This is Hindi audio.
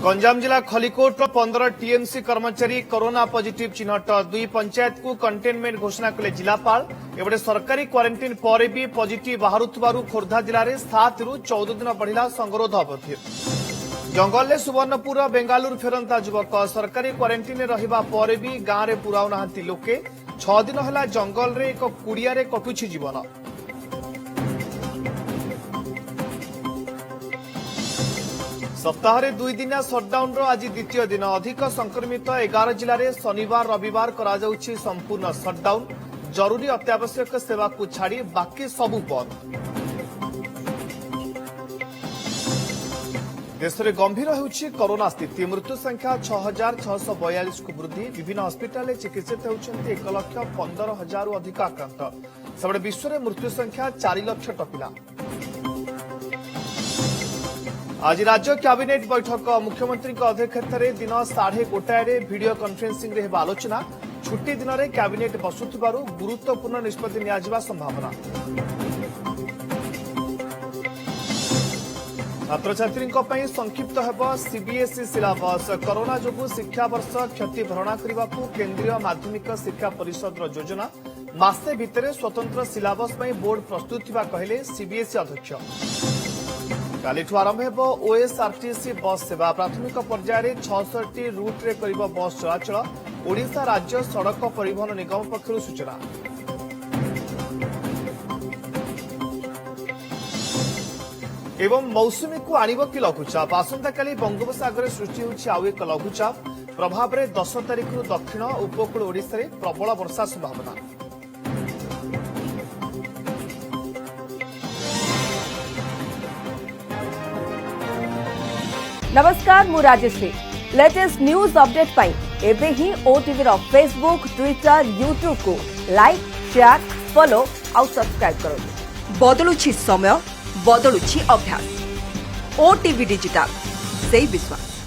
गंजाम जिला खलिकोट 15 टीएमसी कर्मचारी कोरोना पॉजिटिव चिन्हट 2 पंचायत को कंटेनमेंट घोषणा कले जिलापाल एवं सरकारी क्वारंटाइन पर भी पॉजिटिव बाहर खोर्धा जिले में 7 रु 14 दिन बढ़िला संगरोध अवधि। जंगल में सुवर्णपुर बेंगालुरु फेरंता युवक सरकारी क्वारंटाइन रहिबा पर भी गांव में पुराउ नाहांती लोके 6 दिन है जंगल में एक कुड़िया कटुछि जीवन। सप्ताह 2 दिनिया सटडाउन आज द्वितीय दिन अधिक संक्रमित 11 जिले में शनिवार रविवार करा जाउछि संपूर्ण सटडाउन। जरूरी अत्यावश्यक सेवा को छाड़ी बाकी सबू बंद। देश में गंभीर होउछि कोरोना स्थिति। मृत्यु संख्या 6642 को वृद्धि। विभिन्न हस्पिटाल चिकित्सित होउछन्ति 1,15,000 अधिक आक्रांत। सबले विश्व में मृत्यु संख्या 4 लाख टपिला। आज राज्य कैबिनेट बैठक मुख्यमंत्री अध्यक्षता दिन 1:30 वीडियो कॉन्फ्रेंसिंग रे आलोचना। छुट्टी दिन में कैबिनेट बसुथिबारु गुरुत्वपूर्ण निष्पत्ति नियाजिबा संभावना। छात्र छात्री संक्षिप्त हेब सीबीएसई सिलेबस। कोरोना जोगु शिक्षा वर्ष क्षति भरणा करने को केंद्रीय माध्यमिक शिक्षा परिषद योजना। मासे भितर स्वतंत्र सिलेबस बोर्ड प्रस्तुत थिबा कहले सीबीएसई अध्यक्ष। काली आरंभ हो ओएसआरटीसी बस सेवा। प्राथमिक पर्यायर 66 रूट रे करिब बस चलाचल। ओडिशा राज्य सड़क परिवहन निगम पक्षरु सूचना। एवं मौसुमी को आणिब कि लघुचाप। आसंताकाली बंगोपसागर सृष्टि होछि आउ एक लघुचाप प्रभाव में 10 तारिख दक्षिण उपकूल ओडिशा रे प्रबल वर्षा संभावना। नमस्कार मु राजश्री। लेटेस्ट न्यूज अपडेट पाई एबे ही ओटीवी रो फेसबुक ट्विटर यूट्यूब को लाइक शेयर फॉलो आउ सब्सक्राइब करो। बदलुछि समय बदलुछि अभ्यास। ओटीवी डिजिटल से विश्वास।